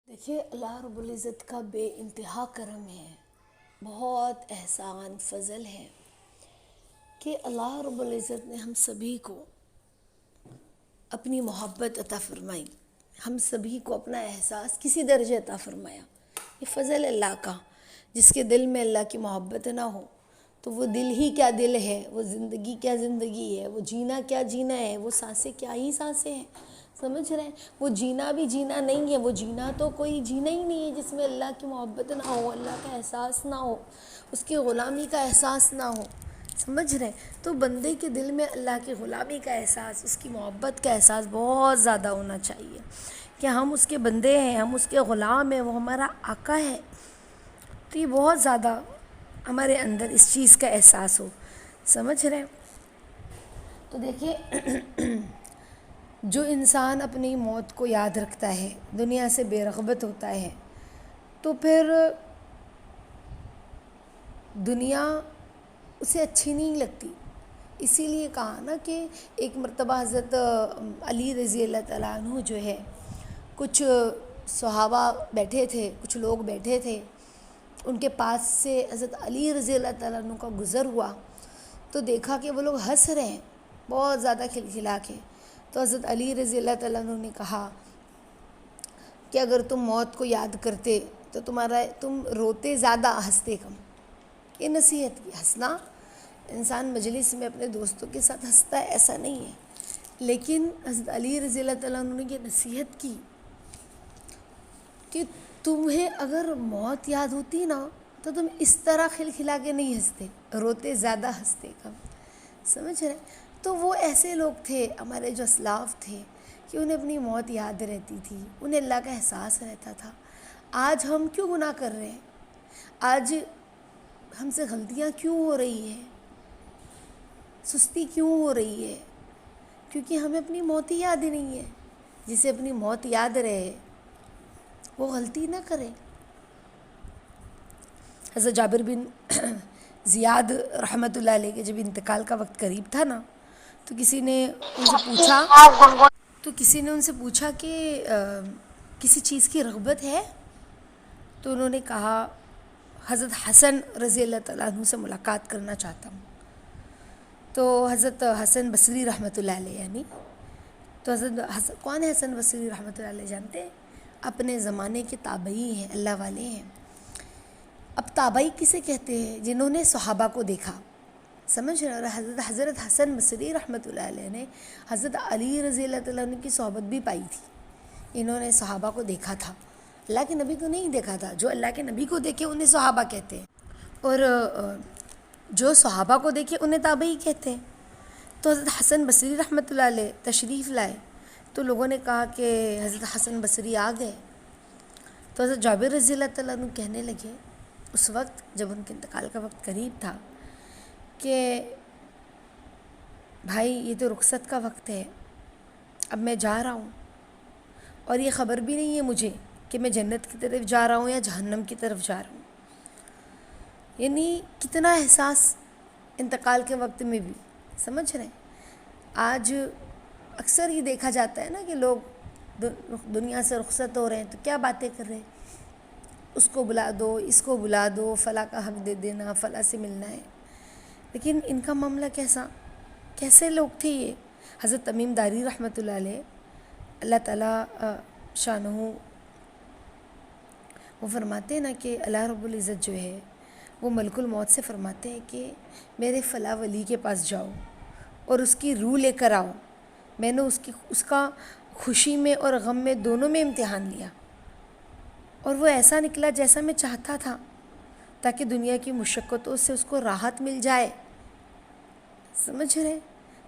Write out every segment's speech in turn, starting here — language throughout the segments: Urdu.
دیکھیے اللہ رب العزت کا بے انتہا کرم ہے، بہت احسان فضل ہے کہ اللہ رب العزت نے ہم سبھی کو اپنی محبت عطا فرمائی، ہم سبھی کو اپنا احساس کسی درجے عطا فرمایا۔ یہ فضل اللہ کا، جس کے دل میں اللہ کی محبت نہ ہو تو وہ دل ہی کیا دل ہے، وہ زندگی کیا زندگی ہے، وہ جینا کیا جینا ہے، وہ سانسیں کیا ہی سانسیں ہیں، سمجھ رہے ہیں؟ وہ جینا بھی جینا نہیں ہے، وہ جینا تو کوئی جینا ہی نہیں ہے جس میں اللہ کی محبت نہ ہو، اللہ کا احساس نہ ہو، اس کی غلامی کا احساس نہ ہو، سمجھ رہے ہیں؟ تو بندے کے دل میں اللہ کی غلامی کا احساس، اس کی محبت کا احساس بہت زیادہ ہونا چاہیے کہ ہم اس کے بندے ہیں، ہم اس کے غلام ہیں، وہ ہمارا آقا ہے۔ تو یہ بہت زیادہ ہمارے اندر اس چیز کا احساس ہو، سمجھ رہے ہیں؟ تو دیکھیے جو انسان اپنی موت کو یاد رکھتا ہے، دنیا سے بے رغبت ہوتا ہے، تو پھر دنیا اسے اچھی نہیں لگتی۔ اسی لیے کہا نا کہ ایک مرتبہ حضرت علی رضی اللہ تعالیٰ عنہ جو ہے، کچھ صحابہ بیٹھے تھے، کچھ لوگ بیٹھے تھے، ان کے پاس سے حضرت علی رضی اللہ تعالیٰ عنہ کا گزر ہوا تو دیکھا کہ وہ لوگ ہنس رہے ہیں بہت زیادہ کھلکھلا کے۔ تو حضرت علی رضی اللہ تعالیٰ عنہ نے کہا کہ اگر تم موت کو یاد کرتے تو تم روتے زیادہ ہنستے کم۔ یہ نصیحت کی، ہنسنا انسان مجلس میں اپنے دوستوں کے ساتھ ہنستا ہے ایسا نہیں ہے، لیکن حضرت علی رضی اللہ تعالیٰ عنہ نے یہ نصیحت کی کہ تمہیں اگر موت یاد ہوتی نا تو تم اس طرح کھلکھلا کے نہیں ہنستے، روتے زیادہ ہنستے کم، سمجھ رہے؟ تو وہ ایسے لوگ تھے ہمارے جو اسلاف تھے کہ انہیں اپنی موت یاد رہتی تھی، انہیں اللہ کا احساس رہتا تھا۔ آج ہم کیوں گناہ کر رہے ہیں؟ آج ہم سے غلطیاں کیوں ہو رہی ہیں؟ سستی کیوں ہو رہی ہے؟ کیونکہ ہمیں اپنی موت ہی یاد ہی نہیں ہے۔ جسے اپنی موت یاد رہے وہ غلطی نہ کرے۔ حضرت جابر بن زیاد رحمۃ اللہ علیہ کے جب انتقال کا وقت قریب تھا نا تو کسی نے ان سے پوچھا کہ کسی چیز کی رغبت ہے؟ تو انہوں نے کہا حضرت حسن رضی اللہ تعالیٰ عنہ سے ملاقات کرنا چاہتا ہوں۔ تو حضرت حسن بصری رحمۃ اللہ علیہ یعنی تو کون ہے حسن بصری رحمۃ اللہ علیہ جانتے ہیں؟ اپنے زمانے کے تابعی ہیں، اللہ والے ہیں۔ اب تابعی کسے کہتے ہیں؟ جنہوں نے صحابہ کو دیکھا، سمجھ رہے؟ اور حضرت حسن بصری رحمۃ اللہ علیہ نے حضرت علی رضی اللہ تعالیٰ عنہ کی صحبت بھی پائی تھی۔ انہوں نے صحابہ کو دیکھا تھا، اللہ کے نبی کو نہیں دیکھا تھا۔ جو اللہ کے نبی کو دیکھے انہیں صحابہ کہتے ہیں، اور جو صحابہ کو دیکھے انہیں تابعی کہتے ہیں۔ تو حضرت حسن بصری رحمۃ اللہ علیہ تشریف لائے تو لوگوں نے کہا کہ حضرت حسن بصری آ گئے۔ تو حضرت جابر رضی اللہ تعالیٰ عنہ کہنے لگے اس وقت جب ان کے انتقال کا وقت قریب تھا کہ بھائی یہ تو رخصت کا وقت ہے، اب میں جا رہا ہوں اور یہ خبر بھی نہیں ہے مجھے کہ میں جنت کی طرف جا رہا ہوں یا جہنم کی طرف جا رہا ہوں۔ یعنی کتنا احساس انتقال کے وقت میں بھی، سمجھ رہے ہیں؟ آج اکثر یہ دیکھا جاتا ہے نا کہ لوگ دنیا سے رخصت ہو رہے ہیں تو کیا باتیں کر رہے ہیں، اس کو بلا دو، اس کو بلا دو، فلاں کا حق دے دینا، فلاں سے ملنا ہے۔ لیکن ان کا معاملہ کیسے لوگ تھے یہ؟ حضرت تمیم داری رحمۃ اللہ علیہ، اللہ تعالیٰ شانہ، وہ فرماتے ہیں نا کہ اللہ رب العزت جو ہے وہ ملک الموت سے فرماتے ہیں کہ میرے فلاں ولی کے پاس جاؤ اور اس کی روح لے کر آؤ، میں نے اس کا خوشی میں اور غم میں دونوں میں امتحان لیا اور وہ ایسا نکلا جیسا میں چاہتا تھا، تاکہ دنیا کی مشقتوں سے اس کو راحت مل جائے، سمجھ رہے؟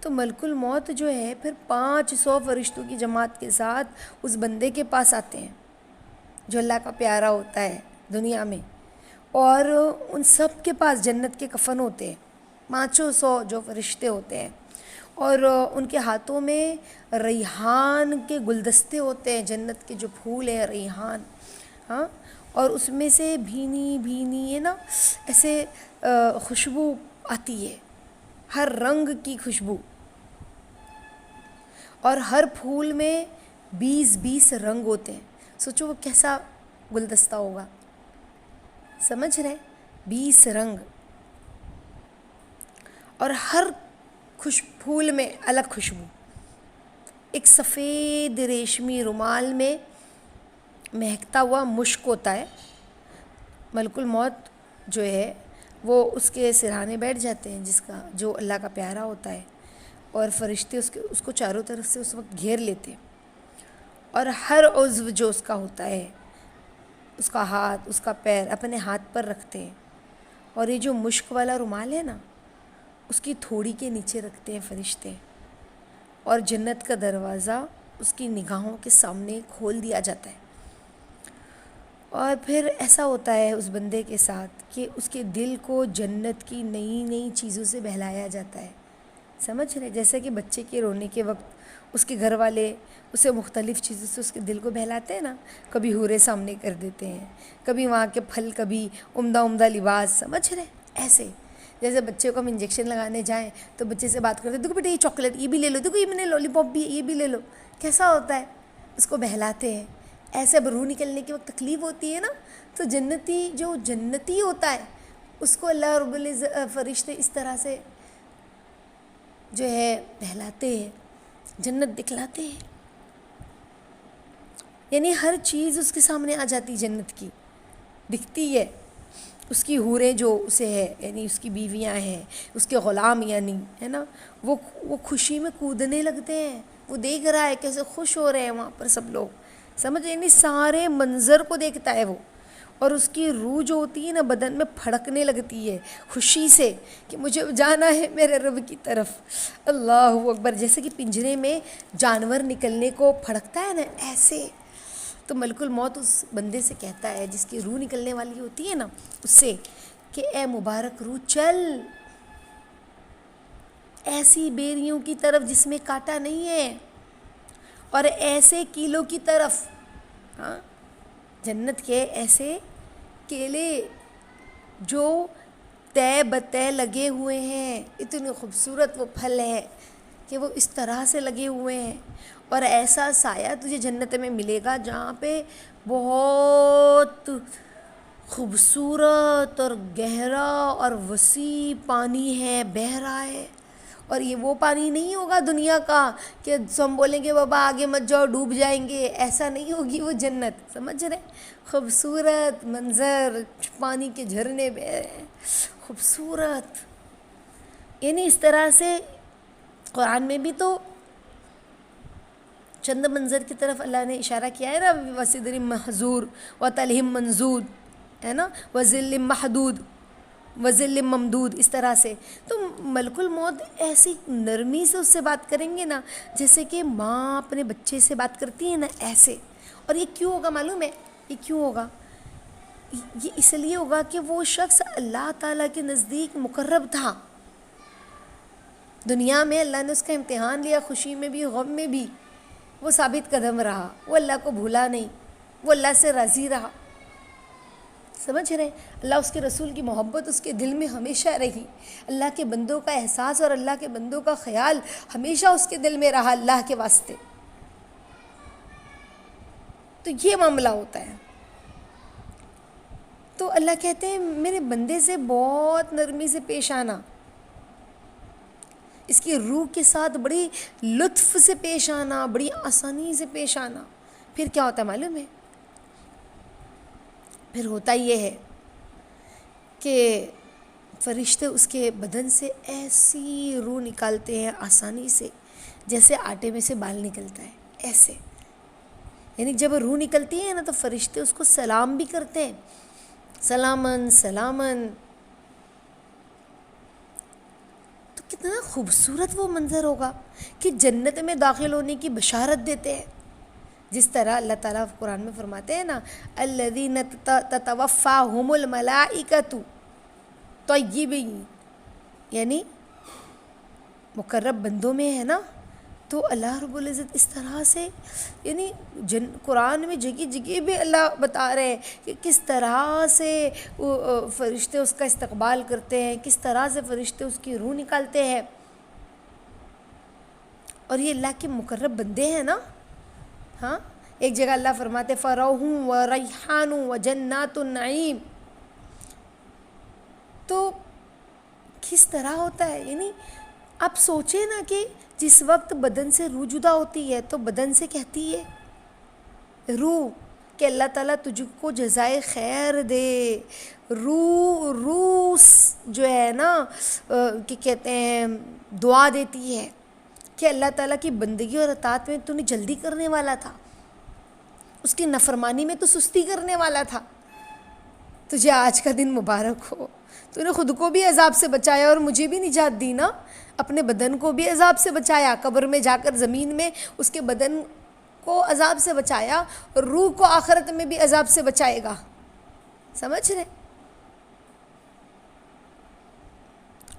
تو ملک الموت جو ہے پھر 500 فرشتوں کی جماعت کے ساتھ اس بندے کے پاس آتے ہیں جو اللہ کا پیارا ہوتا ہے دنیا میں، اور ان سب کے پاس جنت کے کفن ہوتے ہیں، 500 جو فرشتے ہوتے ہیں، اور ان کے ہاتھوں میں ریحان کے گلدستے ہوتے ہیں، جنت کے جو پھول ہیں ریحان، ہاں، اور اس میں سے بھینی ہے نا ایسے خوشبو آتی ہے، ہر رنگ کی خوشبو، اور ہر پھول میں 20 رنگ ہوتے ہیں۔ سوچو وہ کیسا گلدستہ ہوگا، سمجھ رہے؟ 20 رنگ، اور ہر پھول میں الگ خوشبو، ایک سفید ریشمی رومال میں مہکتا ہوا مشک ہوتا ہے. ملک الموت جو ہے وہ اس کے سرہانے بیٹھ جاتے ہیں، جس کا جو اللہ کا پیارا ہوتا ہے، اور فرشتے اس کو چاروں طرف سے اس وقت گھیر لیتے ہیں، اور ہر عضو جو اس کا ہوتا ہے، اس کا ہاتھ، اس کا پیر اپنے ہاتھ پر رکھتے ہیں، اور یہ جو مشک والا رومال ہے نا، اس کی تھوڑی کے نیچے رکھتے ہیں فرشتے، اور جنت کا دروازہ اس کی نگاہوں کے سامنے کھول دیا جاتا ہے. اور پھر ایسا ہوتا ہے اس بندے کے ساتھ کہ اس کے دل کو جنت کی نئی نئی چیزوں سے بہلایا جاتا ہے. سمجھ رہے؟ جیسے کہ بچے کے رونے کے وقت اس کے گھر والے اسے مختلف چیزوں سے اس کے دل کو بہلاتے ہیں نا، کبھی حوریں سامنے کر دیتے ہیں، کبھی وہاں کے پھل، کبھی عمدہ عمدہ لباس. سمجھ رہے؟ ایسے جیسے بچے کو ہم انجیکشن لگانے جائیں تو بچے سے بات کرتے ہیں، دیکھو بیٹا یہ چاکلیٹ یہ بھی لے لو، دیکھو یہ میں نے لالی پاپ بھی ہے یہ بھی لے لو. کیسا ہوتا ہے؟ اس کو بہلاتے ہیں. ایسے اب روح نکلنے کے وقت تکلیف ہوتی ہے نا، تو جو جنتی ہوتا ہے اس کو اللہ رب العزت فرشتے اس طرح سے جو ہے بہلاتے ہیں، جنت دکھلاتے ہیں. یعنی ہر چیز اس کے سامنے آ جاتی جنت کی، دکھتی ہے. اس کی حوریں جو اسے ہے، یعنی اس کی بیویاں ہیں، اس کے غلام یعنی ہے نا، وہ خوشی میں کودنے لگتے ہیں. وہ دیکھ رہا ہے کیسے خوش ہو رہے ہیں وہاں پر سب لوگ. سمجھ، یعنی سارے منظر کو دیکھتا ہے وہ، اور اس کی روح جو ہوتی ہے نا بدن میں پھڑکنے لگتی ہے خوشی سے کہ مجھے جانا ہے میرے رب کی طرف. اللہ اکبر. جیسے کہ پنجرے میں جانور نکلنے کو پھڑکتا ہے نا، ایسے. تو ملک الموت اس بندے سے کہتا ہے جس کی روح نکلنے والی ہوتی ہے نا، اس سے کہ اے مبارک روح چل ایسی بیریوں کی طرف جس میں کانٹا نہیں ہے، اور ایسے کیلوں کی طرف، ہاں جنت کے ایسے کیلے جو تے بتے لگے ہوئے ہیں، اتنے خوبصورت وہ پھل ہے کہ وہ اس طرح سے لگے ہوئے ہیں. اور ایسا سایہ تجھے جنت میں ملے گا جہاں پہ بہت خوبصورت اور گہرا اور وسیع پانی ہے، بہہ رہا ہے. اور یہ وہ پانی نہیں ہوگا دنیا کا کہ ہم بولیں گے بابا آگے مت جاؤ ڈوب جائیں گے، ایسا نہیں ہوگی وہ جنت. سمجھ رہے؟ خوبصورت منظر، پانی کے جھرنے بہہ رہے ہیں، خوبصورت. یعنی اس طرح سے قرآن میں بھی تو چند منظر کی طرف اللہ نے اشارہ کیا ہے نا، وَسِدْرٍ مَحْضُورٍ وَطَلْحٍ مَنضُودٍ، ہے نا، وَظِلٍّ مَحْدُودٍ وَظِلٍّ مَمْدُودٍ. اس طرح سے تو ملک الموت ایسی نرمی سے اس سے بات کریں گے نا، جیسے کہ ماں اپنے بچے سے بات کرتی ہے نا، ایسے. اور یہ کیوں ہوگا معلوم ہے؟ یہ کیوں ہوگا؟ یہ اس لیے ہوگا کہ وہ شخص اللہ تعالیٰ کے نزدیک مقرب تھا. دنیا میں اللہ نے اس کا امتحان لیا، خوشی میں بھی غم میں بھی وہ ثابت قدم رہا، وہ اللہ کو بھولا نہیں، وہ اللہ سے راضی رہا. سمجھ رہے؟ اللہ اس کے رسول کی محبت اس کے دل میں ہمیشہ رہی، اللہ کے بندوں کا احساس اور اللہ کے بندوں کا خیال ہمیشہ اس کے دل میں رہا اللہ کے واسطے. تو یہ معاملہ ہوتا ہے. تو اللہ کہتے ہیں میرے بندے سے بہت نرمی سے پیش آنا، اس کی روح کے ساتھ بڑی لطف سے پیش آنا، بڑی آسانی سے پیش آنا. پھر کیا ہوتا ہے معلوم ہے؟ پھر ہوتا یہ ہے کہ فرشتے اس کے بدن سے ایسی روح نکالتے ہیں آسانی سے جیسے آٹے میں سے بال نکلتا ہے، ایسے. یعنی جب روح نکلتی ہے نا تو فرشتے اس کو سلام بھی کرتے ہیں، سلامن سلامن. تو کتنا خوبصورت وہ منظر ہوگا کہ جنت میں داخل ہونے کی بشارت دیتے ہیں. جس طرح اللہ تعالیٰ قرآن میں فرماتے ہیں نا، الذین تتوفاہم الملائکۃ طیبین، یعنی مقرب بندوں میں ہے نا. تو اللہ رب العزت اس طرح سے، یعنی قرآن میں جگہ جگہ بھی اللہ بتا رہے ہیں کہ کس طرح سے فرشتے اس کا استقبال کرتے ہیں، کس طرح سے فرشتے اس کی روح نکالتے ہیں. اور یہ اللہ کے مقرب بندے ہیں نا، ہاں ایک جگہ اللہ فرماتے فروح و ریحان و جنات النعیم. تو کس طرح ہوتا ہے، یعنی آپ سوچیں نا کہ جس وقت بدن سے روح جدا ہوتی ہے تو بدن سے کہتی ہے روح کہ اللہ تعالیٰ تجھ کو جزائے خیر دے. روح جو ہے نا کہ کہتے ہیں دعا دیتی ہے کہ اللہ تعالیٰ کی بندگی اور اطاعت میں تو نے جلدی کرنے والا تھا، اس کی نافرمانی میں تو سستی کرنے والا تھا، تجھے آج کا دن مبارک ہو. تو نے خود کو بھی عذاب سے بچایا اور مجھے بھی نجات دی نا، اپنے بدن کو بھی عذاب سے بچایا، قبر میں جا کر زمین میں اس کے بدن کو عذاب سے بچایا، اور روح کو آخرت میں بھی عذاب سے بچائے گا. سمجھ رہے؟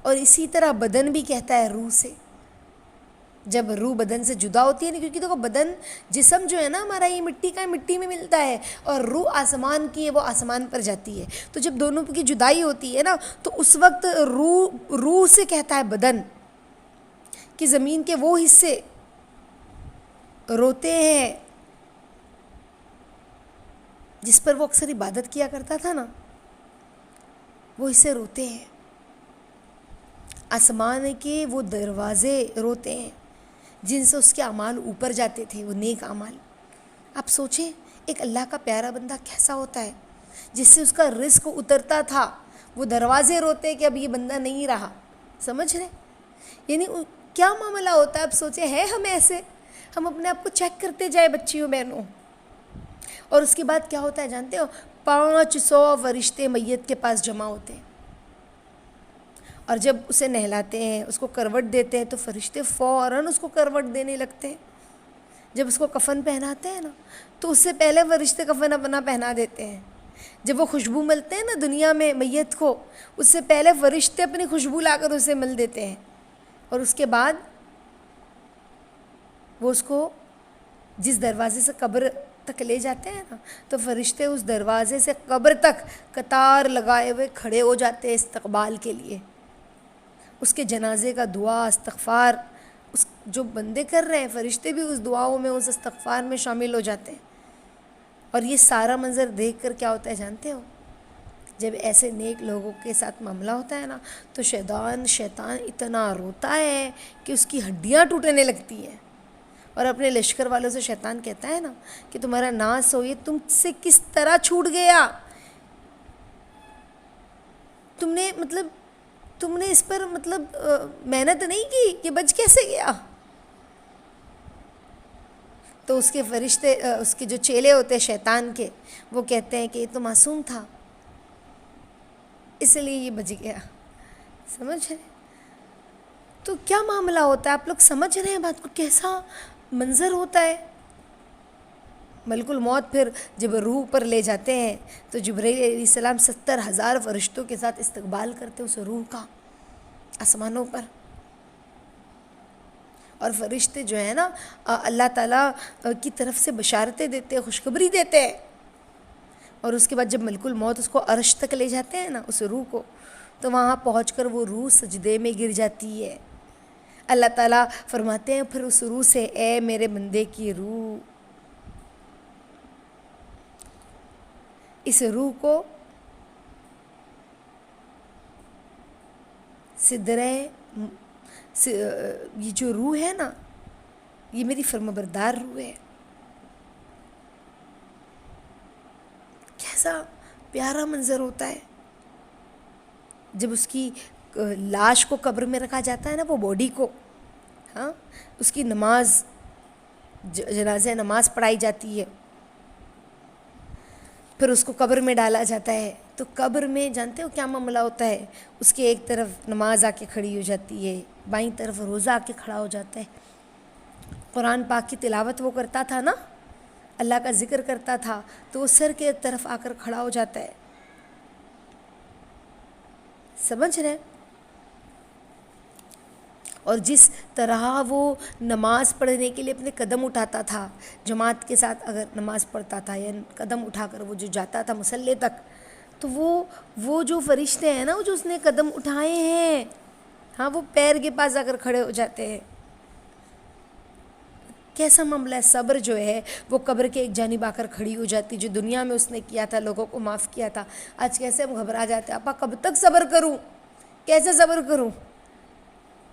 اور اسی طرح بدن بھی کہتا ہے روح سے، جب روح بدن سے جدا ہوتی ہے نا، کیونکہ دیکھو بدن جسم جو ہے نا ہمارا یہ مٹی کا ہے، مٹی میں ملتا ہے، اور روح آسمان کی ہے، وہ آسمان پر جاتی ہے. تو جب دونوں کی جدائی ہوتی ہے نا تو اس وقت روح سے کہتا ہے بدن کہ زمین کے وہ حصے روتے ہیں جس پر وہ اکثر عبادت کیا کرتا تھا نا، وہ حصے روتے ہیں. آسمان کے وہ دروازے روتے ہیں جن سے اس کے اعمال اوپر جاتے تھے، وہ نیک اعمال. آپ سوچیں ایک اللہ کا پیارا بندہ کیسا ہوتا ہے جس سے اس کا رزق اترتا تھا، وہ دروازے روتے کہ اب یہ بندہ نہیں رہا. سمجھ رہے؟ یعنی کیا معاملہ ہوتا ہے. اب سوچیں ہے ہم ایسے، ہم اپنے آپ کو چیک کرتے جائے بچیوں بہنوں. اور اس کے بعد کیا ہوتا ہے جانتے ہو، 500 فرشتے میت کے پاس جمع ہوتے ہیں، اور جب اسے نہلاتے ہیں، اس کو کروٹ دیتے ہیں، تو فرشتے فوراً اس کو کروٹ دینے لگتے ہیں. جب اس کو کفن پہناتے ہیں نا تو اس سے پہلے فرشتے کفن اپنا پہنا دیتے ہیں. جب وہ خوشبو ملتے ہیں نا دنیا میں میت کو، اس سے پہلے فرشتے اپنی خوشبو لا کر اسے مل دیتے ہیں. اور اس کے بعد وہ اس کو جس دروازے سے قبر تک لے جاتے ہیں نا، تو فرشتے اس دروازے سے قبر تک قطار لگائے ہوئے کھڑے ہو جاتے ہیں استقبال کے لیے. اس کے جنازے کا دعا استغفار اس جو بندے کر رہے ہیں، فرشتے بھی اس دعاؤں میں، اس استغفار میں شامل ہو جاتے ہیں. اور یہ سارا منظر دیکھ کر کیا ہوتا ہے جانتے ہو، جب ایسے نیک لوگوں کے ساتھ معاملہ ہوتا ہے نا تو شیطان اتنا روتا ہے کہ اس کی ہڈیاں ٹوٹنے لگتی ہیں. اور اپنے لشکر والوں سے شیطان کہتا ہے نا کہ تمہارا ناس ہو، یہ تم سے کس طرح چھوٹ گیا، تم نے اس پر محنت نہیں کی، یہ بچ کیسے گیا. تو اس کے فرشتے، اس کے جو چیلے ہوتے ہیں شیطان کے، وہ کہتے ہیں کہ یہ تو معصوم تھا اس لیے یہ بچ گیا. سمجھ رہے؟ تو کیا معاملہ ہوتا ہے، آپ لوگ سمجھ رہے ہیں بات کو، کیسا منظر ہوتا ہے. ملک الموت پھر جب روح پر لے جاتے ہیں تو جبرائیل علیہ السلام 70,000 فرشتوں کے ساتھ استقبال کرتے اس روح کا آسمانوں پر. اور فرشتے جو ہیں نا اللہ تعالیٰ کی طرف سے بشارتیں دیتے ہیں، خوشخبری دیتے ہیں. اور اس کے بعد جب ملک الموت اس کو عرش تک لے جاتے ہیں نا اس روح کو، تو وہاں پہنچ کر وہ روح سجدے میں گر جاتی ہے. اللہ تعالیٰ فرماتے ہیں پھر اس روح سے، اے میرے بندے کی روح، اس روح کو یہ جو روح ہے نا یہ میری فرمانبردار روح ہے. کیسا پیارا منظر ہوتا ہے جب اس کی لاش کو قبر میں رکھا جاتا ہے نا، وہ باڈی کو، ہاں، اس کی نماز، جنازہ نماز پڑھائی جاتی ہے، پھر اس کو قبر میں ڈالا جاتا ہے. تو قبر میں جانتے ہو کیا معاملہ ہوتا ہے، اس کے ایک طرف نماز آ کے کھڑی ہو جاتی ہے، بائیں طرف روزہ آ کے کھڑا ہو جاتا ہے. قرآن پاک کی تلاوت وہ کرتا تھا نا، اللہ کا ذکر کرتا تھا، تو وہ سر کے طرف آ کر کھڑا ہو جاتا ہے. سمجھ رہے؟ اور جس طرح وہ نماز پڑھنے کے لیے اپنے قدم اٹھاتا تھا، جماعت کے ساتھ اگر نماز پڑھتا تھا یا قدم اٹھا کر وہ جو جاتا تھا مصلی تک، تو وہ جو فرشتے ہیں نا، وہ جو اس نے قدم اٹھائے ہیں، ہاں، وہ پیر کے پاس آ کر کھڑے ہو جاتے ہیں. کیسا معاملہ ہے. صبر جو ہے وہ قبر کے ایک جانب آ کر کھڑی ہو جاتی. جو دنیا میں اس نے کیا تھا، لوگوں کو معاف کیا تھا، آج کیسے ہم گھبرا جاتے ہیں، آپا کب تک صبر کروں، کیسے صبر کروں.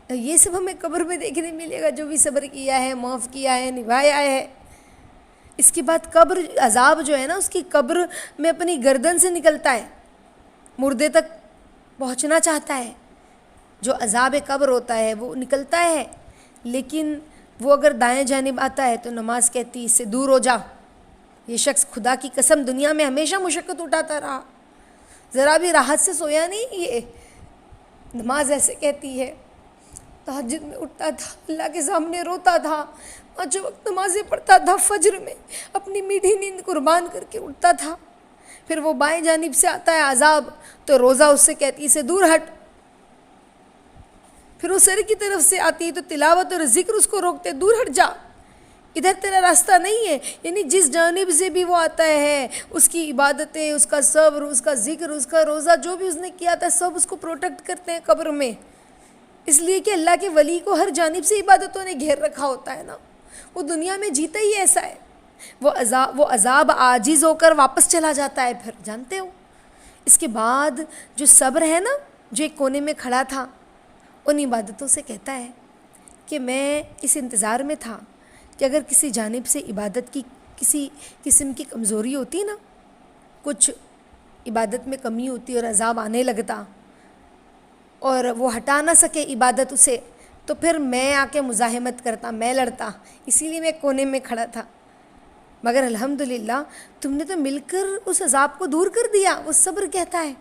یہ سب ہمیں قبر میں دیکھنے ملے گا. جو بھی صبر کیا ہے، معاف کیا ہے، نبھایا ہے. اس کے بعد قبر عذاب جو ہے نا، اس کی قبر میں اپنی گردن سے نکلتا ہے، مردے تک پہنچنا چاہتا ہے. جو عذاب قبر ہوتا ہے وہ نکلتا ہے، لیکن وہ اگر دائیں جانب آتا ہے تو نماز کہتی اس سے دور ہو جا. یہ شخص خدا کی قسم دنیا میں ہمیشہ مشقت اٹھاتا رہا، ذرا بھی راحت سے سویا نہیں. یہ نماز ایسے کہتی ہے. تہجد میں اٹھتا تھا، اللہ کے سامنے روتا تھا، 5 وقت نمازیں پڑھتا تھا، فجر میں اپنی میٹھی نیند قربان کر کے اٹھتا تھا. پھر وہ بائیں جانب سے آتا ہے عذاب تو روزہ اس سے کہتی اسے دور ہٹ. پھر وہ سر کی طرف سے آتی ہے تو تلاوت اور ذکر اس کو روکتے، دور ہٹ جا، ادھر تیرا راستہ نہیں ہے. یعنی جس جانب سے بھی وہ آتا ہے، اس کی عبادتیں، اس کا صبر، اس کا ذکر، اس کا روزہ، جو بھی اس نے کیا تھا سب اس کو پروٹیکٹ کرتے ہیں قبر میں. اس لیے کہ اللہ کے ولی کو ہر جانب سے عبادتوں نے گھیر رکھا ہوتا ہے نا. وہ دنیا میں جیتا ہی ایسا ہے. وہ عذاب عاجز ہو کر واپس چلا جاتا ہے. پھر جانتے ہو اس کے بعد جو صبر ہے نا، جو ایک کونے میں کھڑا تھا، ان عبادتوں سے کہتا ہے کہ میں اس انتظار میں تھا کہ اگر کسی جانب سے عبادت کی کسی قسم کی کمزوری ہوتی نا، کچھ عبادت میں کمی ہوتی اور عذاب آنے لگتا اور وہ ہٹا نہ سکے عبادت اسے، تو پھر میں آ کے مزاحمت کرتا، میں لڑتا. اسی لیے میں کونے میں کھڑا تھا. مگر الحمدللہ تم نے تو مل کر اس عذاب کو دور کر دیا. وہ صبر کہتا ہے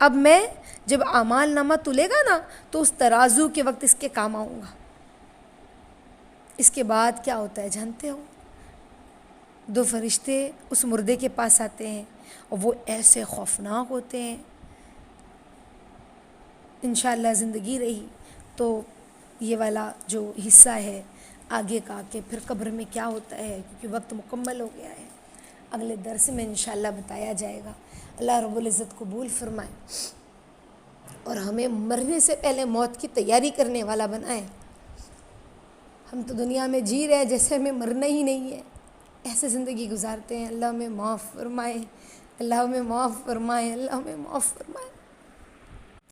اب میں جب اعمال نامہ تلے گا نا تو اس ترازو کے وقت اس کے کام آؤں گا. اس کے بعد کیا ہوتا ہے جانتے ہو؟ 2 فرشتے اس مردے کے پاس آتے ہیں اور وہ ایسے خوفناک ہوتے ہیں. انشاءاللہ زندگی رہی تو یہ والا جو حصہ ہے آگے کا کہ پھر قبر میں کیا ہوتا ہے، کیونکہ وقت مکمل ہو گیا ہے، اگلے درس میں انشاءاللہ بتایا جائے گا. اللہ رب العزت قبول فرمائے اور ہمیں مرنے سے پہلے موت کی تیاری کرنے والا بنائے. ہم تو دنیا میں جی رہے ہیں جیسے ہمیں مرنا ہی نہیں ہے، ایسے زندگی گزارتے ہیں. اللہ ہمیں معاف فرمائے، اللہ ہمیں معاف فرمائے، اللہ ہمیں معاف فرمائے.